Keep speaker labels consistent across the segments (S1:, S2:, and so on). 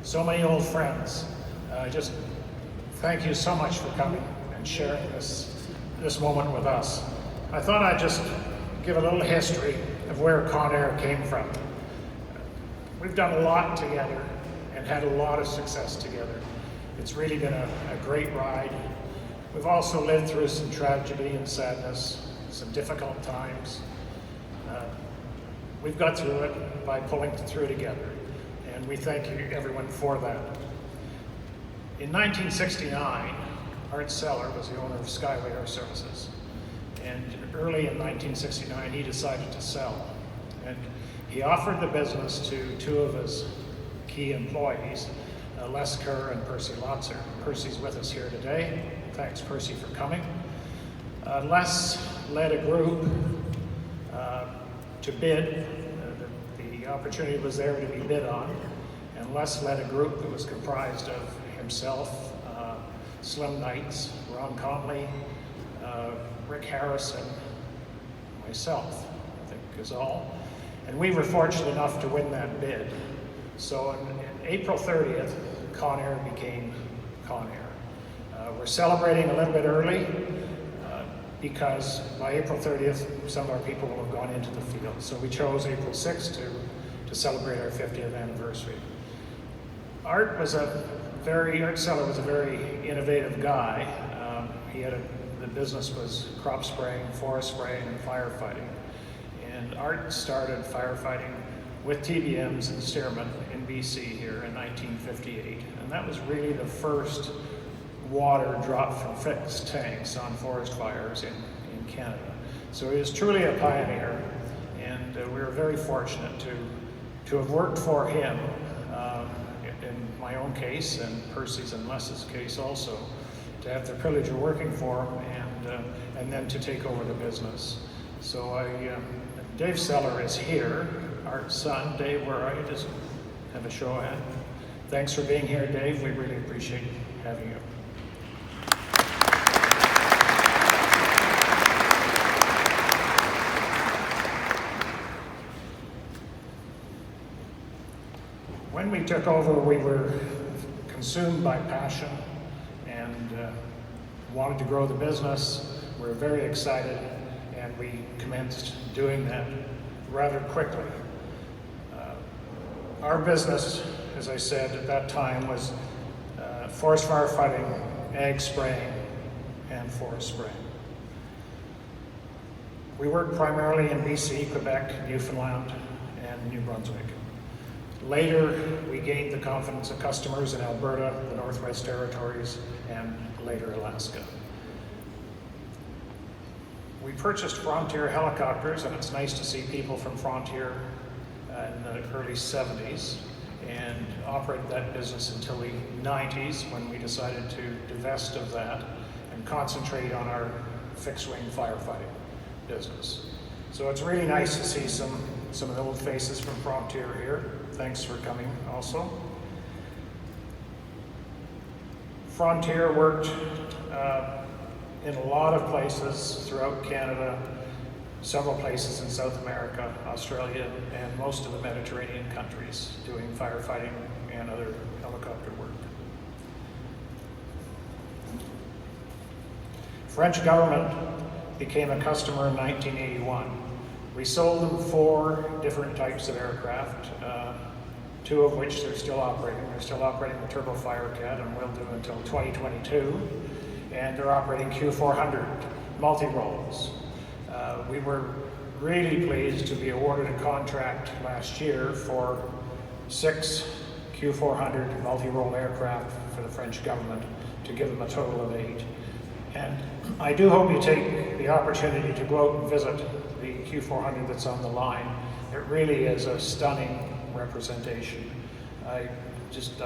S1: so many old friends. Just thank you so much for coming and sharing this moment with us. I thought I'd just give a little history of where Conair came from. We've done a lot together and had a lot of success together. It's really been a great ride. We've also lived through some tragedy and sadness, some difficult times. We've got through it by pulling through together, and we thank you, everyone, for that. In 1969, Art Seller was the owner of Skyway Air Services, and early in 1969 he decided to sell, and he offered the business to two of his key employees, Les Kerr and Percy Lotzer. Percy's with us here today. Thanks, Percy, for coming. Les led a group to bid. The opportunity was there to be bid on, and Les led a group that was comprised of himself, Slim Knights, Ron Conley, Rick Harris, and myself, I think is all. And we were fortunate enough to win that bid. So on April 30th, Conair became Conair. We're celebrating a little bit early because by April 30th, some of our people will have gone into the field. So we chose April 6th to celebrate our 50th anniversary. Art Seller was a very innovative guy. The business was crop spraying, forest spraying, and firefighting. And Art started firefighting with TBMs and Stearman in BC here in 1958. And that was really the first water dropped from fixed tanks on forest fires in Canada. So he was truly a pioneer, and we were very fortunate to have worked for him in my own case and Percy's and Les's case also, to have the privilege of working for him and then to take over the business. So Dave Seller is here, Art's son. Dave, where are you? Just have a show of hands. Thanks for being here, Dave. We really appreciate having you. When we took over, we were consumed by passion and wanted to grow the business. We were very excited, and we commenced doing that rather quickly. Our business, as I said at that time, was forest firefighting, ag spraying, and forest spraying. We worked primarily in BC, Quebec, Newfoundland, and New Brunswick. Later, we gained the confidence of customers in Alberta, the Northwest Territories, and later Alaska. We purchased Frontier helicopters, and it's nice to see people from Frontier in the early 70s, and operated that business until the 90s when we decided to divest of that and concentrate on our fixed-wing firefighting business. So it's really nice to see some of the old faces from Frontier here. Thanks for coming also. Frontier worked in a lot of places throughout Canada, several places in South America, Australia, and most of the Mediterranean countries, doing firefighting and other helicopter work. French government became a customer in 1981. We sold them 4 different types of aircraft, 2 of which they're still operating. They're still operating the Turbo Firecat and will do until 2022. And they're operating Q400 multi-roles. We were really pleased to be awarded a contract last year for 6 Q400 multi-role aircraft for the French government to give them a total of 8. And I do hope you take the opportunity to go out and visit the Q400 that's on the line. It really is a stunning representation. I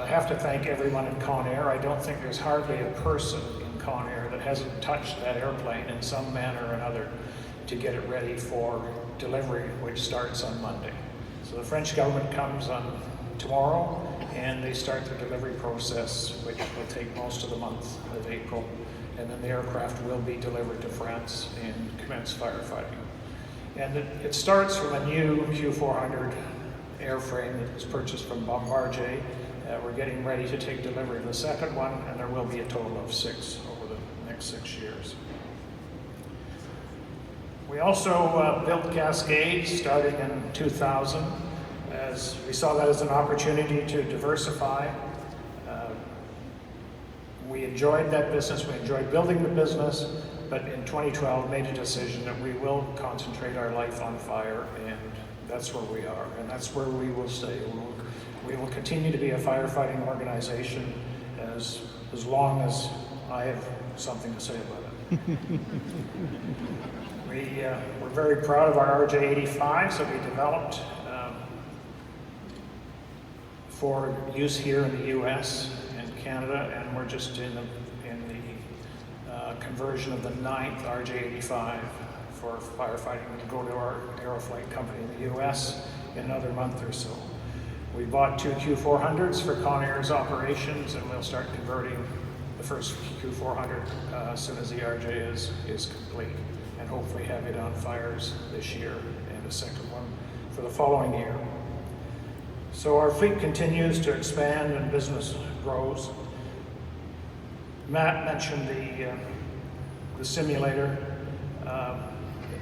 S1: have to thank everyone in Conair. I don't think there's hardly a person in Conair that hasn't touched that airplane in some manner or another to get it ready for delivery, which starts on Monday. So the French government comes on tomorrow, and they start the delivery process, which will take most of the month of April. And then the aircraft will be delivered to France and commence firefighting. And it starts from a new Q400 airframe that was purchased from Bombardier We're getting ready to take delivery of the second one, and there will be a total of 6 over the next 6 years. We also built Cascade starting in 2000, as we saw that as an opportunity to diversify. We enjoyed that business, we enjoyed building the business, but in 2012 made a decision that we will concentrate our life on fire, and that's where we are, and that's where we will stay. We will continue to be a firefighting organization as long as I have something to say about it. We're very proud of our RJ85s that we developed for use here in the US and Canada, and we're just in the conversion of the 9th RJ85 for firefighting to go to our Aeroflight company in the US in another month or so. We bought 2 Q400s for Conair's operations, and we'll start converting the first Q400 as soon as the RJ is complete, and hopefully have it on fires this year and a second one for the following year. So our fleet continues to expand and business grows. Matt mentioned the simulator,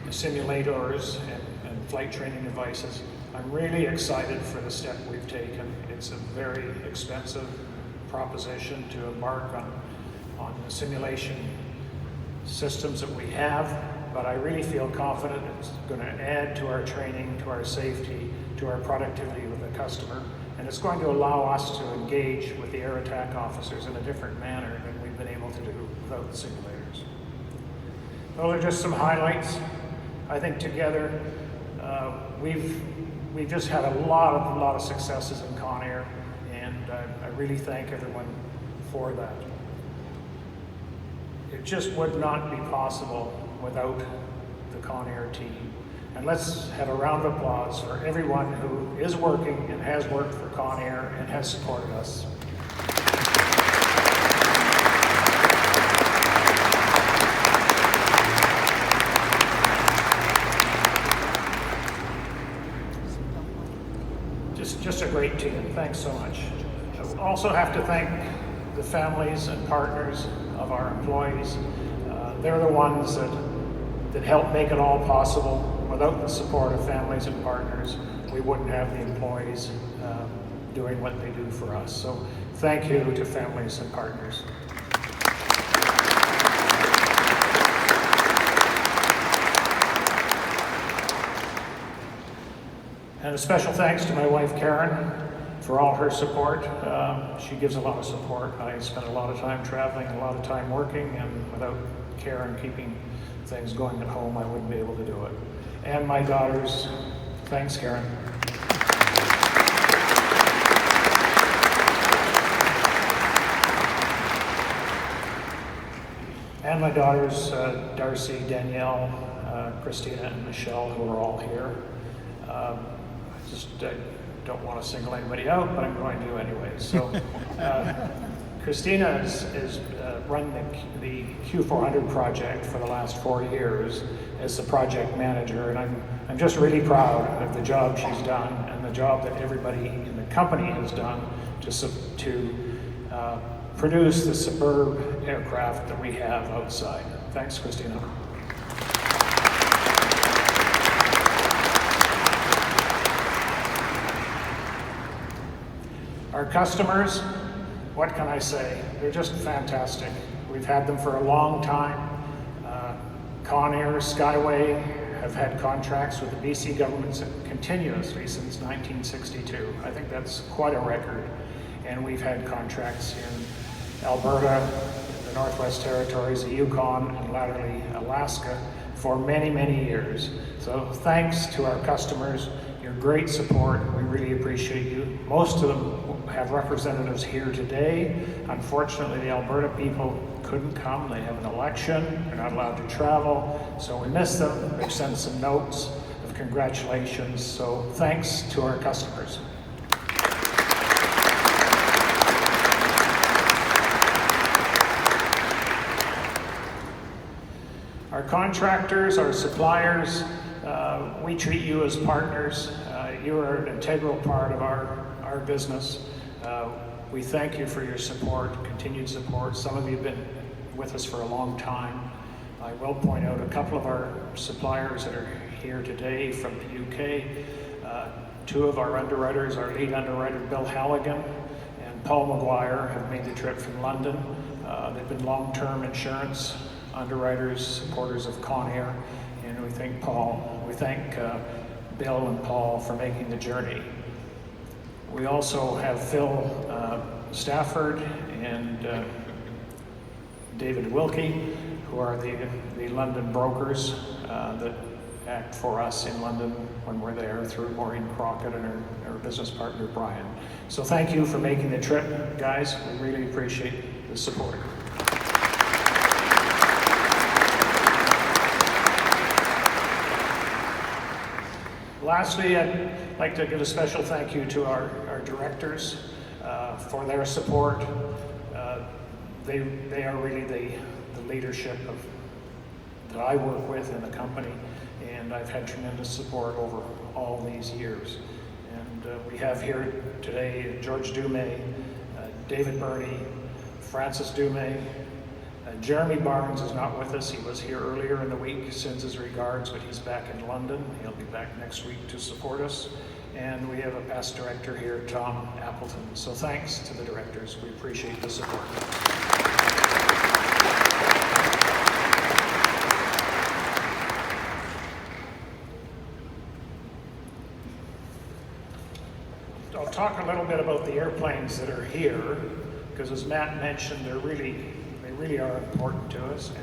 S1: simulators and flight training devices. I'm really excited for the step we've taken. It's a very expensive proposition to embark on the simulation systems that we have, but I really feel confident it's going to add to our training, to our safety, to our productivity with the customer, and it's going to allow us to engage with the air attack officers in a different manner than we've been able to do without the simulators. Those are just some highlights. I think together we've just had a lot of successes in Conair, and I really thank everyone for that. It just would not be possible without the Conair team. And let's have a round of applause for everyone who is working and has worked for Conair and has supported us. Just a great team. Thanks so much. I also have to thank the families and partners of our employees. They're the ones that help make it all possible. Without the support of families and partners, we wouldn't have the employees doing what they do for us. So thank you to families and partners. And a special thanks to my wife, Karen, for all her support. She gives a lot of support. I spend a lot of time traveling, a lot of time working, and without Karen keeping things going at home, I wouldn't be able to do it. And my daughters, thanks, Karen. And my daughters, Darcy, Danielle, Christina, and Michelle, who are all here. I don't want to single anybody out, but I'm going to anyway. So, Christina has run the Q400 project for the last 4 years as the project manager, and I'm just really proud of the job she's done and the job that everybody in the company has done to produce the superb aircraft that we have outside. Thanks, Christina. Our customers, what can I say? They're just fantastic. We've had them for a long time. Conair, Skyway have had contracts with the BC government continuously since 1962. I think that's quite a record. And we've had contracts in Alberta, the Northwest Territories, the Yukon, and latterly Alaska for many, many years. So thanks to our customers, your great support. We really appreciate you. Most of them have representatives here today. Unfortunately, the Alberta people couldn't come. They have an election. They're not allowed to travel. So we miss them. They've sent some notes of congratulations. So thanks to our customers. Our contractors, our suppliers, we treat you as partners. You are an integral part of our business. we thank you for your support, continued support. Some of you have been with us for a long time. I will point out a couple of our suppliers that are here today from the UK. Two of our underwriters, our lead underwriter, Bill Halligan and Paul McGuire, have made the trip from London. They've been long-term insurance underwriters, supporters of Conair, and we thank Bill and Paul for making the journey. We also have Phil Stafford and David Wilkie, who are the London brokers that act for us in London when we're there through Maureen Crockett and our business partner Brian. So thank you for making the trip, guys. We really appreciate the support. Lastly, I'd like to give a special thank you to our directors for their support. They are really the leadership that I work with in the company, and I've had tremendous support over all these years. And we have here today George Dumay, David Burney, Francis Dumay. Jeremy Barnes is not with us. He was here earlier in the week, sends his regards, but he's back in London. He'll be back next week to support us. And we have a past director here, Tom Appleton. So thanks to the directors. We appreciate the support. I'll talk a little bit about the airplanes that are here, because as Matt mentioned, they really are important to us, and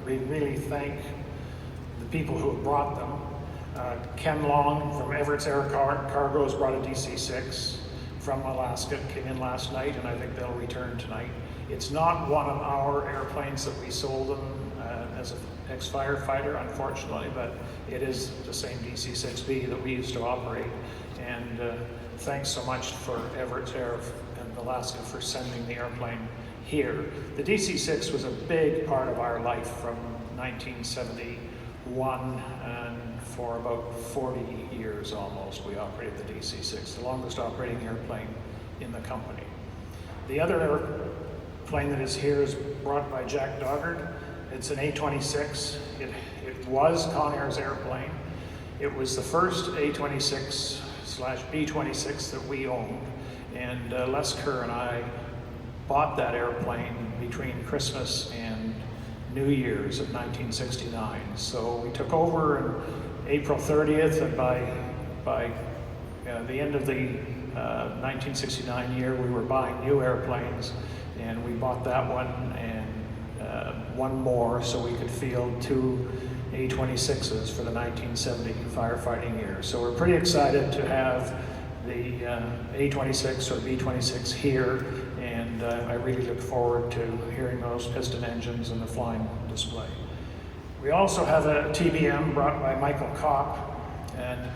S1: we really thank the people who have brought them. Ken Long from Everett's Air Cargo's brought a DC-6 from Alaska. It came in last night, and I think they'll return tonight. It's not one of our airplanes that we sold them as an ex-firefighter, unfortunately, but it is the same DC-6B that we used to operate. And thanks so much for Everett's Air and Alaska for sending the airplane here. The DC-6 was a big part of our life from 1971, and for about 40 years almost we operated the DC-6, the longest operating airplane in the company. The other airplane that is here is brought by Jack Doggard. It's an A-26. It was Conair's airplane. It was the first A-26/B-26 that we owned, and Les Kerr and I bought that airplane between Christmas and New Year's of 1969. So we took over on April 30th, and by the end of the 1969 year, we were buying new airplanes, and we bought that one and one more so we could field two A-26s for the 1970 firefighting year. So we're pretty excited to have the A-26 or B-26 here, and I really look forward to hearing those piston engines and the flying display. We also have a TBM brought by Michael Kopp, and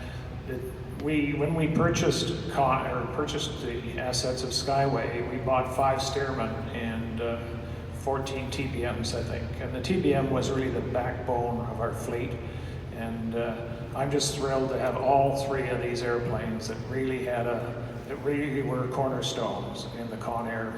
S1: when we purchased the assets of Skyway, we bought 5 Stearman and 14 TBMs, I think, and the TBM was really the backbone of our fleet, and I'm just thrilled to have all 3 of these airplanes that really were cornerstones in the Conair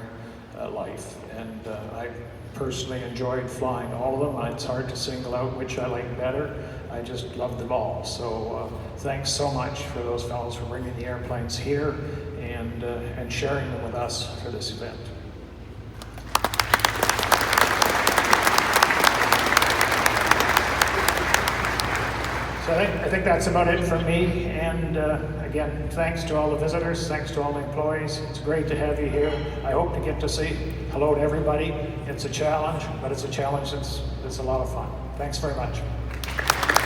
S1: life, and I personally enjoyed flying all of them. It's hard to single out which I like better. I just love them all. So thanks so much for those fellows for bringing the airplanes here and sharing them with us for this event. So I think that's about it from me, and again, thanks to all the visitors, thanks to all the employees. It's great to have you here. I hope to get to say hello to everybody. It's a challenge, but it's a challenge that's a lot of fun. Thanks very much.